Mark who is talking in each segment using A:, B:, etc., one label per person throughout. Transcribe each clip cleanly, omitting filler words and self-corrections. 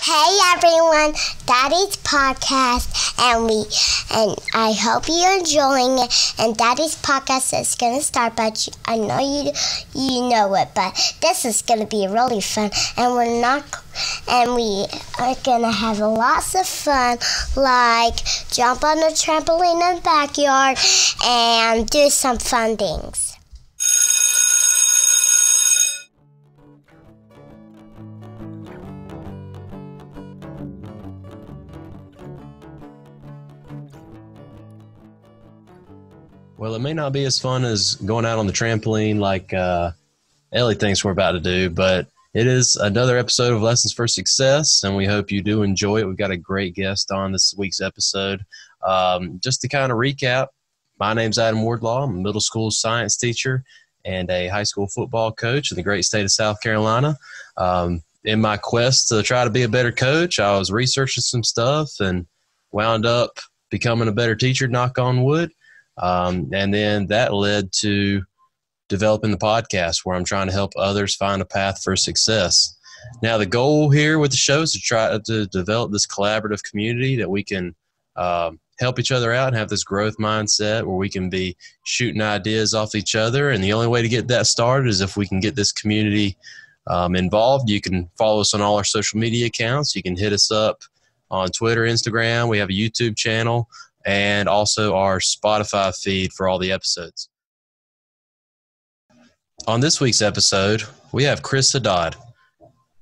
A: Hey everyone, Daddy's podcast, and I hope you're enjoying it. And Daddy's podcast is gonna start, but I know you know it, but this is gonna be really fun, and we are gonna have lots of fun, like jump on the trampoline in the backyard and do some fun things.
B: Well, it may not be as fun as going out on the trampoline like Ellie thinks we're about to do, but it is another episode of Lessons for Success, and we hope you do enjoy it. We've got a great guest on this week's episode. Just to kind of recap, my name's Adam Wardlaw. I'm a middle school science teacher and a high school football coach in the great state of South Carolina. In my quest to try to be a better coach, I was researching some stuff and wound up becoming a better teacher, knock on wood. And then that led to developing the podcast where I'm trying to help others find a path for success. Now, the goal here with the show is to try to develop this collaborative community that we can help each other out and have this growth mindset where we can be shooting ideas off each other. And the only way to get that started is if we can get this community involved. You can follow us on all our social media accounts. You can hit us up on Twitter, Instagram. We have a YouTube channel, and also our Spotify feed for all the episodes. On this week's episode, we have Chris Haddad.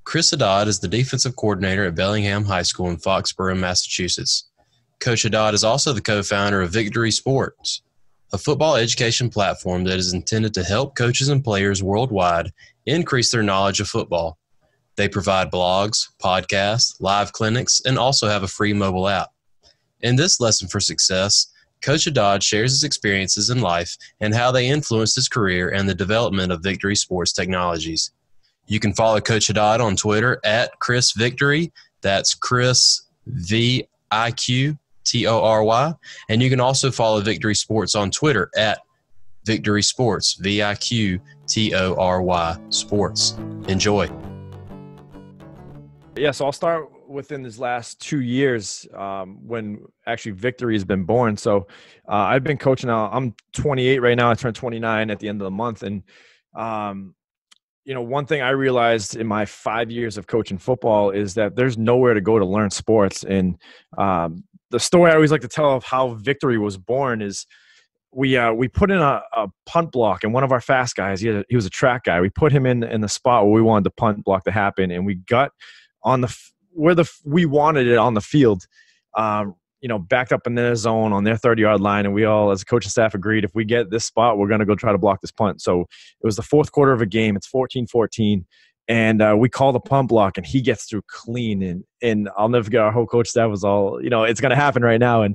B: Chris Haddad is the defensive coordinator at Bellingham High School in Foxborough, Massachusetts. Coach Haddad is also the co-founder of vIQtory Sports, a football education platform that is intended to help coaches and players worldwide increase their knowledge of football. They provide blogs, podcasts, live clinics, and also have a free mobile app. In this Lesson for Success, Coach Haddad shares his experiences in life and how they influenced his career and the development of vIQtory Sports Technologies. You can follow Coach Haddad on Twitter at Chris vIQtory. That's Chris vIQtory. And you can also follow vIQtory Sports on Twitter at vIQtory Sports, vIQtory Sports. Enjoy.
C: Yeah, so I'll start within these last 2 years when actually vIQtory has been born. So I've been coaching now. I'm 28 right now. I turned 29 at the end of the month. And, one thing I realized in my 5 years of coaching football is that there's nowhere to go to learn sports. And the story I always like to tell of how vIQtory was born is we put in a punt block, and one of our fast guys, he was a track guy. We put him in the spot where we wanted the punt block to happen, and we got on we wanted it on the field, backed up in their zone on their 30-yard line. And we all, as a coaching staff, agreed if we get this spot, we're going to go try to block this punt. So it was the fourth quarter of a game. It's 14-14. And we call the punt block, and he gets through clean. And I'll never forget, our whole coach staff was all, it's going to happen right now. And,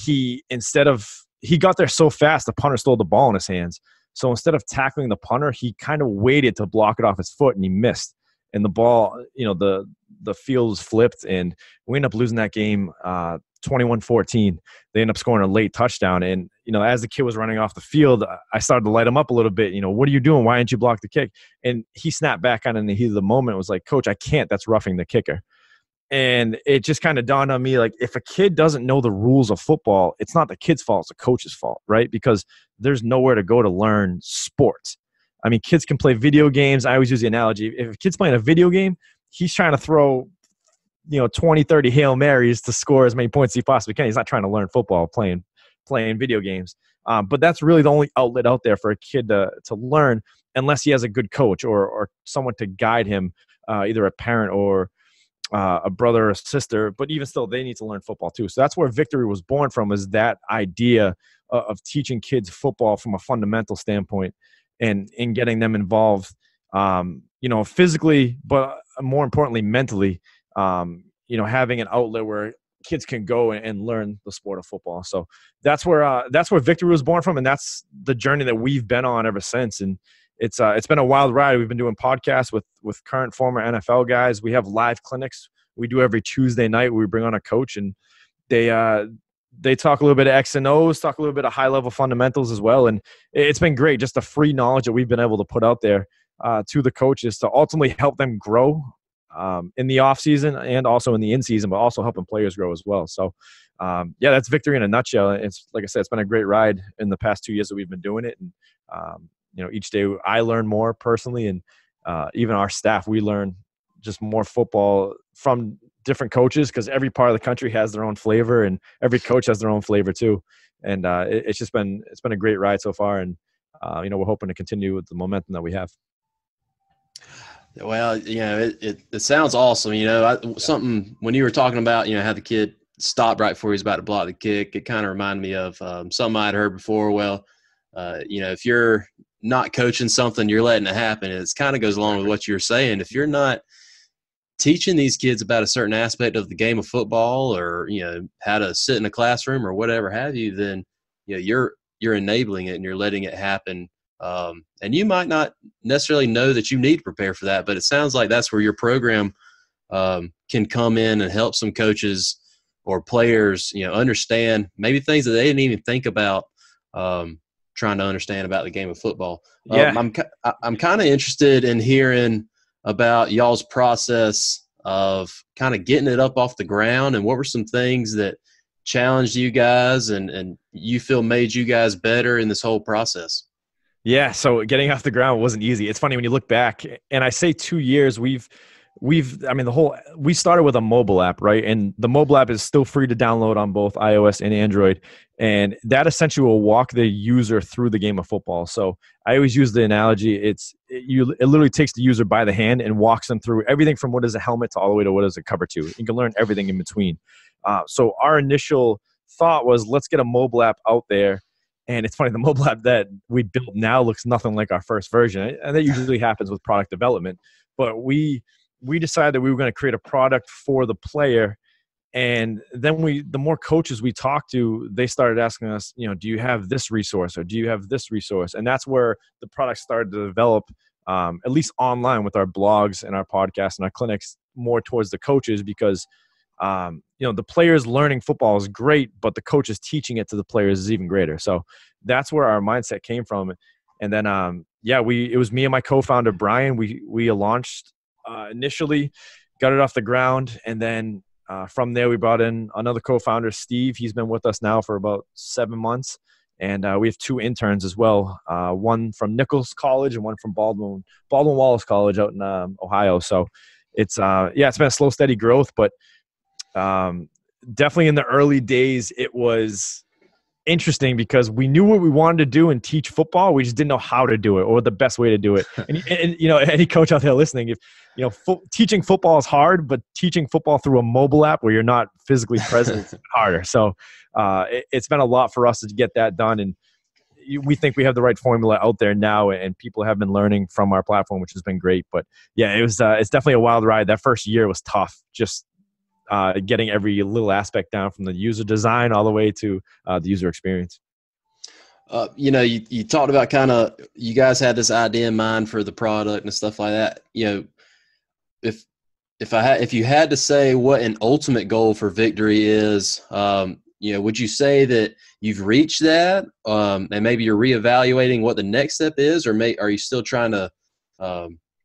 C: he got there so fast, the punter stole the ball in his hands. So instead of tackling the punter, he kind of waited to block it off his foot, and he missed. And the ball, the field was flipped, and we ended up losing that game 21-14. They ended up scoring a late touchdown. And, as the kid was running off the field, I started to light him up a little bit. What are you doing? Why didn't you block the kick? And he snapped back on in the heat of the moment. It was like, Coach, I can't. That's roughing the kicker. And it just kind of dawned on me, like, if a kid doesn't know the rules of football, it's not the kid's fault. It's the coach's fault, right? Because there's nowhere to go to learn sports. I mean, kids can play video games. I always use the analogy. If a kid's playing a video game, he's trying to throw, 20, 30 Hail Marys to score as many points as he possibly can. He's not trying to learn football playing video games. But that's really the only outlet out there for a kid to learn, unless he has a good coach or someone to guide him, either a parent or a brother or a sister. But even still, they need to learn football too. So that's where vIQtory was born from, is that idea of teaching kids football from a fundamental standpoint. And in getting them involved, physically, but more importantly, mentally, having an outlet where kids can go and learn the sport of football. So that's where vIQtory was born from, and that's the journey that we've been on ever since. And it's been a wild ride. We've been doing podcasts with current, former NFL guys. We have live clinics we do every Tuesday night where we bring on a coach, and they talk a little bit of X and O's, talk a little bit of high-level fundamentals as well. And it's been great, just the free knowledge that we've been able to put out there to the coaches to ultimately help them grow in the off season and also in the in season, but also helping players grow as well. So yeah, that's victory in a nutshell. It's like I said, it's been a great ride in the past 2 years that we've been doing it. And, each day I learn more personally, and even our staff, we learn just more football from different coaches, because every part of the country has their own flavor and every coach has their own flavor too. And it's been a great ride so far. And, we're hoping to continue with the momentum that we have.
B: Well, it sounds awesome. Something when you were talking about, how the kid stopped right before he was about to block the kick, it kind of reminded me of something I'd heard before. Well, if you're not coaching something, you're letting it happen. And it kind of goes along with what you're saying. If you're not teaching these kids about a certain aspect of the game of football, or, how to sit in a classroom or whatever have you, then, you're enabling it and you're letting it happen. And you might not necessarily know that you need to prepare for that, but it sounds like that's where your program can come in and help some coaches or players, understand maybe things that they didn't even think about trying to understand about the game of football.
C: Yeah.
B: I'm kind of interested in hearing about y'all's process of kind of getting it up off the ground, and what were some things that challenged you guys and you feel made you guys better in this whole process?
C: Yeah, so getting off the ground wasn't easy. It's funny when you look back, and I say 2 years, we started with a mobile app, right? And the mobile app is still free to download on both iOS and Android. And that essentially will walk the user through the game of football. So I always use the analogy, it literally takes the user by the hand and walks them through everything from what is a helmet to all the way to what is a cover two. You can learn everything in between. So our initial thought was, let's get a mobile app out there. And it's funny, the mobile app that we built now looks nothing like our first version. And that usually happens with product development. But we decided that we were going to create a product for the player. And then the more coaches we talked to, they started asking us, do you have this resource or do you have this resource? And that's where the product started to develop, at least online with our blogs and our podcasts and our clinics, more towards the coaches, because the players learning football is great, but the coaches teaching it to the players is even greater. So that's where our mindset came from. And then, it was me and my co-founder, Brian. We launched initially, got it off the ground. And then from there, we brought in another co-founder, Steve. He's been with us now for about 7 months. And we have 2 interns as well, one from Nichols College and one from Baldwin Wallace College out in Ohio. So it's been a slow, steady growth, but definitely in the early days, it was interesting because we knew what we wanted to do and teach football. We just didn't know how to do it or the best way to do it. And any coach out there listening, if teaching football is hard, but teaching football through a mobile app where you're not physically present is harder. So it's been a lot for us to get that done. And we think we have the right formula out there now, and people have been learning from our platform, which has been great. But yeah, it's definitely a wild ride. That first year was tough. Just getting every little aspect down, from the user design all the way to the user experience.
B: You talked about you guys had this idea in mind for the product and stuff like that. If you had to say what an ultimate goal for vIQtory is, would you say that you've reached that, and maybe you're reevaluating what the next step is, or are you still trying to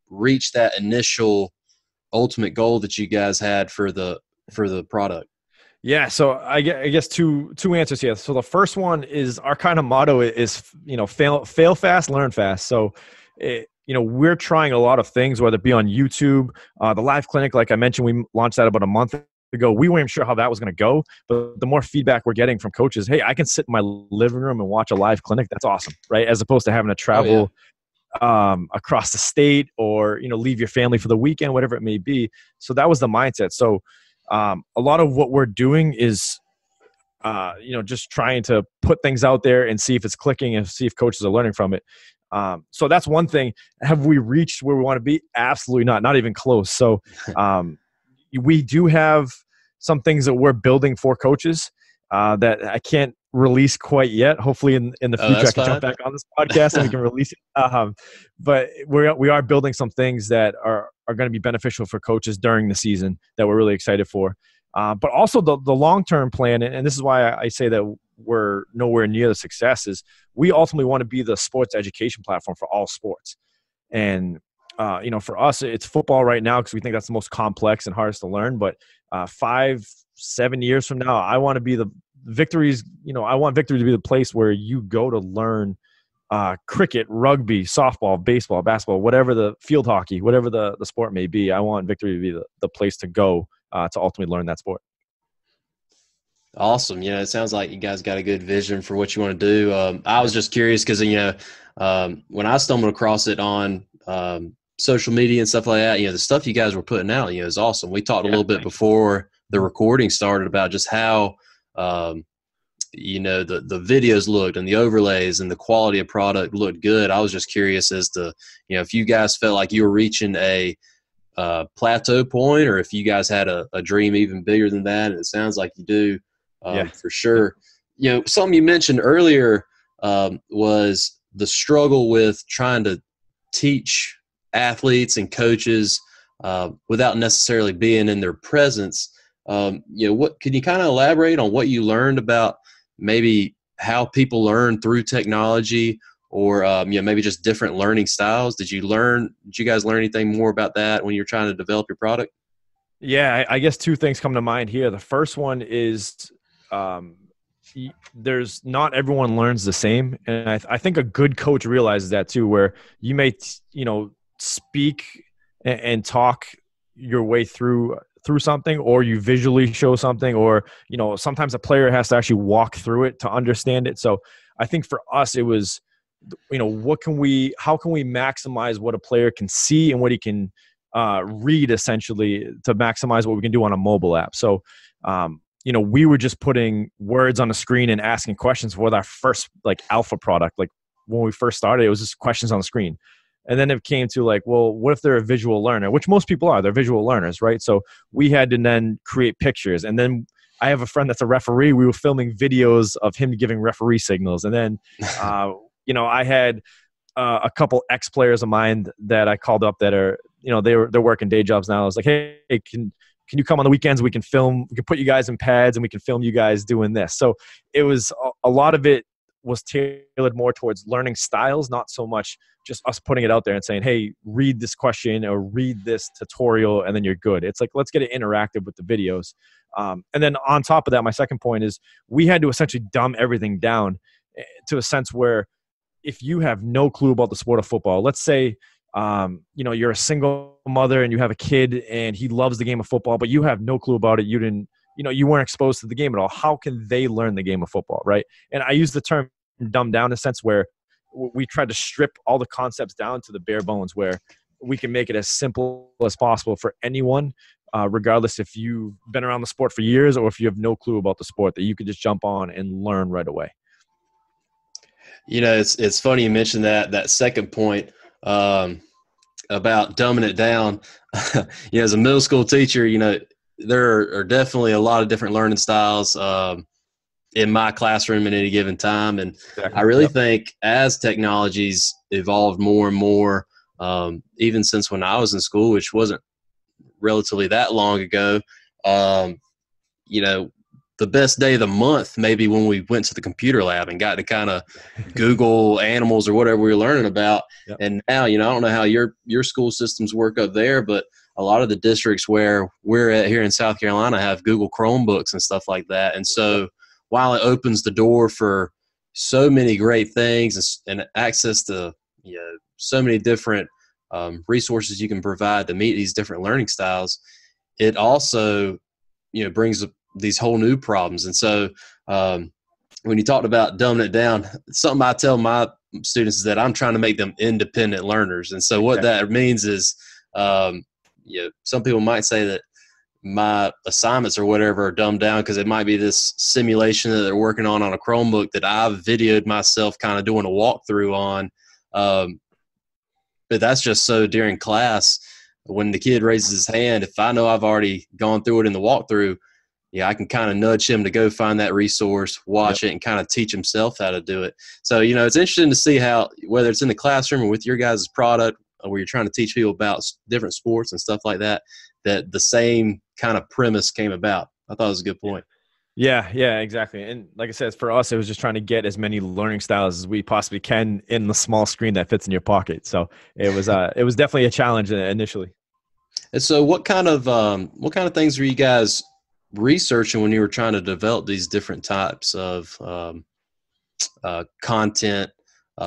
B: reach that initial ultimate goal that you guys had for the product?
C: Yeah, so I guess two answers here. So the first one is, our kind of motto is fail fast, learn fast. So we're trying a lot of things, whether it be on YouTube, the live clinic, like I mentioned, we launched that about a month ago. We weren't sure how that was going to go, but the more feedback we're getting from coaches, hey, I can sit in my living room and watch a live clinic. That's awesome, right? As opposed to having to travel across the state, or leave your family for the weekend, whatever it may be. So that was the mindset. So a lot of what we're doing is just trying to put things out there and see if it's clicking and see if coaches are learning from it. So that's one thing. Have we reached where we want to be? Absolutely not even close. So we do have some things that we're building for coaches that I can't release quite yet. Hopefully in the future I can jump back on this podcast and we can release it. But we are building some things that are going to be beneficial for coaches during the season that we're really excited for. But also the long-term plan, and this is why I say that we're nowhere near the success, is we ultimately want to be the sports education platform for all sports. And for us, it's football right now because we think that's the most complex and hardest to learn. But 5-7 years from now, I want to be I want Victory to be the place where you go to learn cricket, rugby, softball, baseball, basketball, whatever the field hockey, whatever the sport may be. I want Victory to be the place to go to ultimately learn that sport.
B: Awesome. It sounds like you guys got a good vision for what you want to do. I was just curious because, when I stumbled across it on social media and stuff like that, the stuff you guys were putting out, is awesome. We talked a little bit before the recording started about just how, the videos looked and the overlays and the quality of product looked good. I was just curious as to, if you guys felt like you were reaching a plateau point, or if you guys had a dream even bigger than that. And it sounds like you do. For sure. Something you mentioned earlier was the struggle with trying to teach athletes and coaches without necessarily being in their presence. What can you kind of elaborate on what you learned about maybe how people learn through technology, or maybe just different learning styles? Did you guys learn anything more about that when you're trying to develop your product?
C: Yeah, I guess two things come to mind here. The first one is there's not everyone learns the same, and I think a good coach realizes that too, where you may speak and talk your way through something, or you visually show something, or sometimes a player has to actually walk through it to understand it. So I think for us it was how can we maximize what a player can see and what he can read, essentially, to maximize what we can do on a mobile app. So we were just putting words on the screen and asking questions with our first alpha product. Like when we first started, it was just questions on the screen. And then it came to well, what if they're a visual learner, which most people are. They're visual learners, right? So we had to then create pictures. And then I have a friend that's a referee. We were filming videos of him giving referee signals. And then, I had a couple ex-players of mine that I called up that are, they're working day jobs now. I was like, hey, can you come on the weekends? We can put you guys in pads and we can film you guys doing this. So it was a lot of it was tailored more towards learning styles, not so much just us putting it out there and saying, hey, read this question or read this tutorial and then you're good. It's like, let's get it interactive with the videos. And then on top of that, my second point is we had to essentially dumb everything down to a sense where if you have no clue about the sport of football, let's say, you're a single mother and you have a kid and he loves the game of football, but you have no clue about it. You weren't exposed to the game at all. How can they learn the game of football, right? And I use the term dumb down in a sense where we tried to strip all the concepts down to the bare bones, where we can make it as simple as possible for anyone, regardless if you've been around the sport for years or if you have no clue about the sport, that you could just jump on and learn right away.
B: It's funny you mentioned that second point about dumbing it down. As a middle school teacher, there are definitely a lot of different learning styles in my classroom at any given time. And exactly. I really think as technology's evolved more and more, even since when I was in school, which wasn't relatively that long ago, the best day of the month, maybe when we went to the computer lab and got to kind of Google animals or whatever we were learning about. Yep. And now, I don't know how your school systems work up there, but a lot of the districts where we're at here in South Carolina have Google Chromebooks and stuff like that. And so while it opens the door for so many great things and access to so many different resources you can provide to meet these different learning styles, it also brings these whole new problems. And so when you talked about dumbing it down, something I tell my students is that I'm trying to make them independent learners. And so what that means is, some people might say that my assignments or whatever are dumbed down because it might be this simulation that they're working on a Chromebook that I've videoed myself kind of doing a walkthrough on. But that's just so during class, when the kid raises his hand, if I know I've already gone through it in the walkthrough, I can kind of nudge him to go find that resource, watch it, and kind of teach himself how to do it. So, it's interesting to see how, whether it's in the classroom or with your guys' product, where you're trying to teach people about different sports and stuff like that, that the same kind of premise came about. I thought it was a good point.
C: Yeah, exactly. And like I said, for us, it was just trying to get as many learning styles as we possibly can in the small screen that fits in your pocket. So it was definitely a challenge initially.
B: And so what kind of things were you guys researching when you were trying to develop these different types of content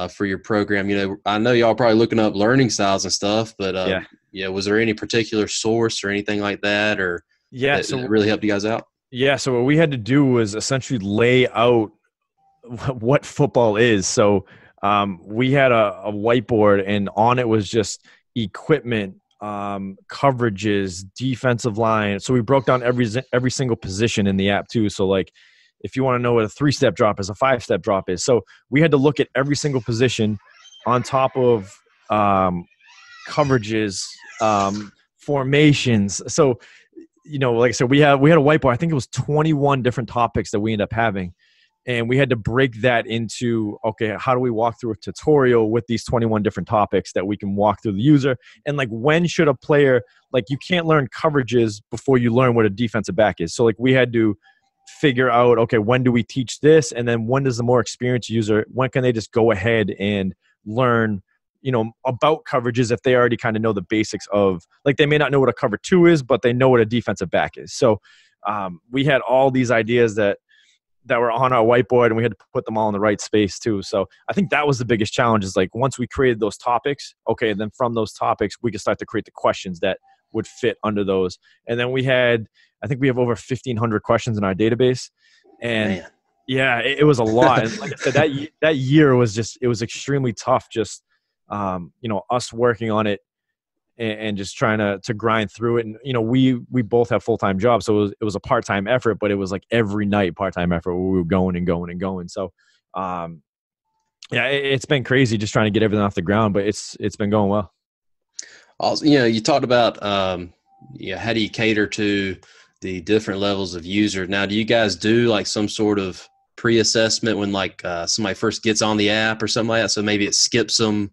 B: for your program? You know, I know y'all probably looking up learning styles and stuff, but
C: Yeah.
B: yeah, was there any particular source or anything like that, or
C: Yeah.
B: that really helped you guys out?
C: Yeah. So what we had to do was essentially lay out what football is. So we had a whiteboard, and on it was just equipment, coverages, defensive line. So we broke down every single position in the app too. So like, if you want to know what a 3-step drop is, a 5-step drop is. So we had to look at every single position on top of coverages, formations. So, you know, like I said, we had a whiteboard. I think it was 21 different topics that we ended up having. And we had to break that into, okay, how do we walk through a tutorial with these 21 different topics that we can walk through the user? And like, when should a player, like, you can't learn coverages before you learn what a defensive back is. So like, we had to figure out, okay, when do we teach this? And then when does the more experienced user, when can they just go ahead and learn, you know, about coverages if they already kind of know the basics of, like, they may not know what a cover 2 is, but they know what a defensive back is. So we had all these ideas that were on our whiteboard, and we had to put them all in the right space too. So I think that was the biggest challenge, is like, once we created those topics, okay, then from those topics, we could start to create the questions that would fit under those. And then I think we have over 1,500 questions in our database. And
B: Man.
C: yeah, it was a lot. And like I said, that year was it was extremely tough. Just, you know, us working on it and just trying to grind through it. And, you know, we both have full-time jobs. So it was a part-time effort, but it was like every night part-time effort where we were going and going and going. So, yeah, it's been crazy just trying to get everything off the ground, but it's been going well.
B: Also, you know, you talked about, how do you cater to the different levels of user? Now, do you guys do like some sort of pre-assessment when like somebody first gets on the app or something like that? So maybe it skips them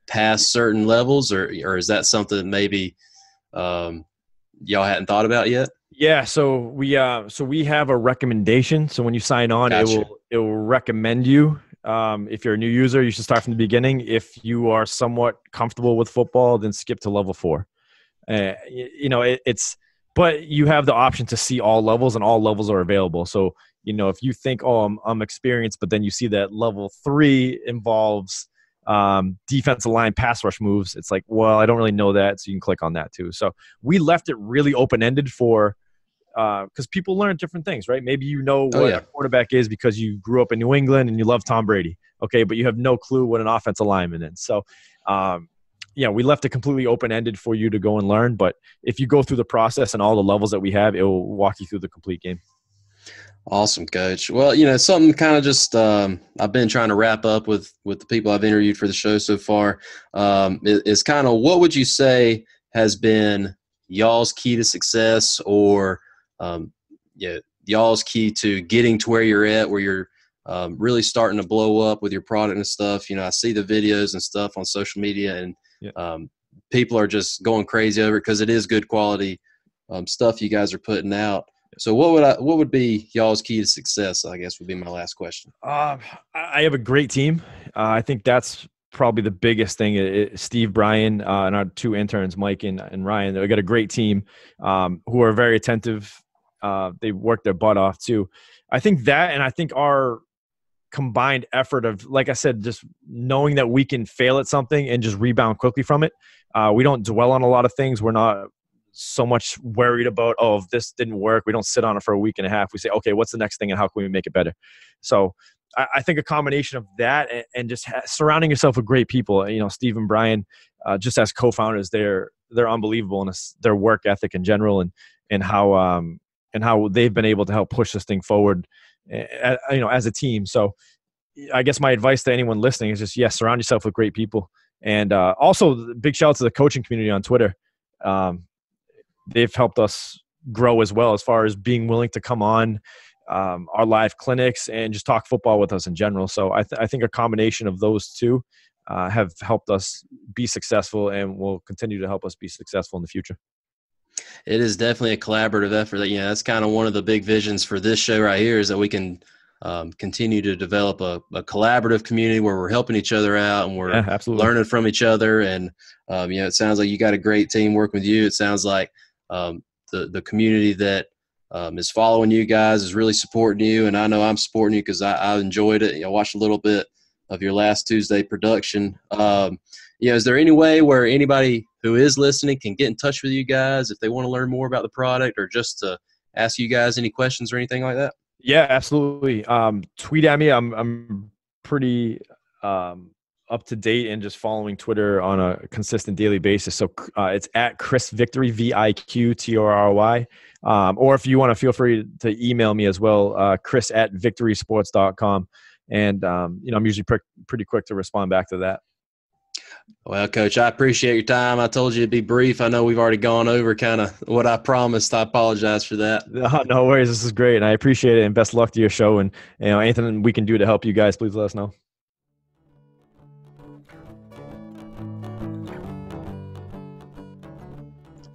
B: past certain levels, or is that something that maybe y'all hadn't thought about yet?
C: Yeah, so we have a recommendation. So when you sign on,
B: Gotcha.
C: it will recommend you. If you're a new user, you should start from the beginning. If you are somewhat comfortable with football, then skip to level 4. You know, but you have the option to see all levels, and all levels are available. So, you know, if you think, oh, I'm experienced, but then you see that level 3 involves defensive line pass rush moves, it's like, well, I don't really know that, so you can click on that too. So we left it really open-ended for because people learn different things, right? Maybe you know what a quarterback is because you grew up in New England and you love Tom Brady, okay, but you have no clue what an offensive lineman is. So yeah, we left it completely open-ended for you to go and learn, but if you go through the process and all the levels that we have, it will walk you through the complete game.
B: Awesome, Coach. Well, you know, something kind of just I've been trying to wrap up with the people I've interviewed for the show so far is kind of, what would you say has been y'all's key to success, or y'all's key to getting to where you're at, where you're really starting to blow up with your product and stuff? You know, I see the videos and stuff on social media, and people are just going crazy over it because it is good quality stuff you guys are putting out. So what would be y'all's key to success, I guess, would be my last question.
C: I have a great team. I think that's probably the biggest thing. Steve, Brian, and our 2 interns, Mike and Ryan, we got a great team who are very attentive. They work their butt off too. I think that, and I think our combined effort of, like I said, just knowing that we can fail at something and just rebound quickly from it. We don't dwell on a lot of things. We're not so much worried about, oh, if this didn't work, we don't sit on it for a week and a half. We say, okay, what's the next thing and how can we make it better? So I think a combination of that and just surrounding yourself with great people. You know, Steve and Brian, just as co-founders, they're unbelievable in their work ethic in general, and how they've been able to help push this thing forward, you know, as a team. So I guess my advice to anyone listening is just, surround yourself with great people. And also big shout out to the coaching community on Twitter. They've helped us grow as well, as far as being willing to come on our live clinics and just talk football with us in general. So I think a combination of those two have helped us be successful and will continue to help us be successful in the future.
B: It is definitely a collaborative effort. That's kind of one of the big visions for this show right here, is that we can continue to develop a collaborative community where we're helping each other out and we're learning from each other. And, it sounds like you got a great team working with you. It sounds like the community that is following you guys is really supporting you. And I know I'm supporting you because I enjoyed it. I watched a little bit of your last Tuesday production. Is there any way where anybody who is listening can get in touch with you guys if they want to learn more about the product, or just to ask you guys any questions or anything like that?
C: Yeah, absolutely. Tweet at me. I'm pretty up to date and just following Twitter on a consistent daily basis. So it's at Chris Victory, vIQtory. Or if you want to, feel free to email me as well, chris@victorysports.com. And, I'm usually pretty quick to respond back to that.
B: Well, Coach, I appreciate your time. I told you it'd be brief. I know we've already gone over kind of what I promised. I apologize for that.
C: No worries. This is great. And I appreciate it. And best of luck to your show. And, anything we can do to help you guys, please let us know.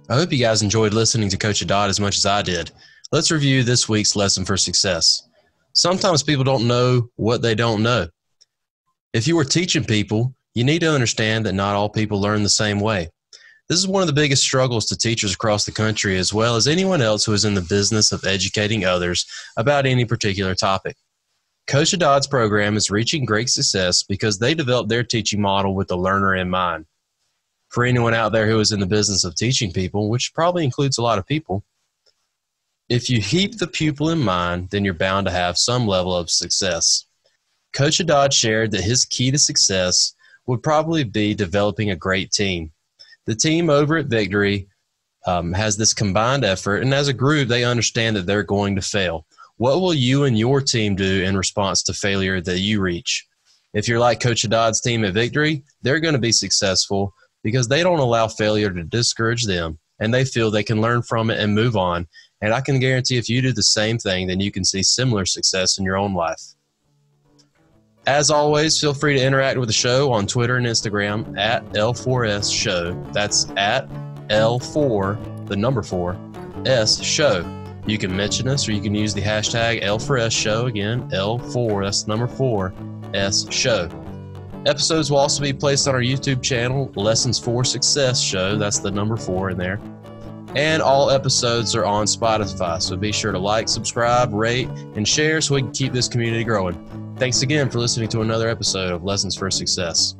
B: I hope you guys enjoyed listening to Coach Haddad as much as I did. Let's review this week's lesson for success. Sometimes people don't know what they don't know. If you were teaching people, you need to understand that not all people learn the same way. This is one of the biggest struggles to teachers across the country, as well as anyone else who is in the business of educating others about any particular topic. Coach Haddad's program is reaching great success because they developed their teaching model with the learner in mind. For anyone out there who is in the business of teaching people, which probably includes a lot of people, if you keep the pupil in mind, then you're bound to have some level of success. Coach Haddad shared that his key to success would probably be developing a great team. The team over at vIQtory has this combined effort, and as a group, they understand that they're going to fail. What will you and your team do in response to failure that you reach? If you're like Coach Haddad's team at vIQtory, they're going to be successful because they don't allow failure to discourage them, and they feel they can learn from it and move on. And I can guarantee if you do the same thing, then you can see similar success in your own life. As always, feel free to interact with the show on Twitter and Instagram at L4S Show. That's at L4, the number 4, S Show. You can mention us, or you can use the hashtag L4S Show. Again, L4, that's the number 4, S Show. Episodes will also be placed on our YouTube channel, Lessons for Success Show. That's the number 4 in there. And all episodes are on Spotify, so be sure to like, subscribe, rate, and share so we can keep this community growing. Thanks again for listening to another episode of Lessons for Success.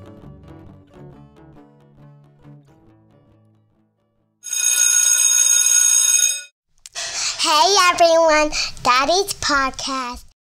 A: Hey everyone, Daddy's podcast.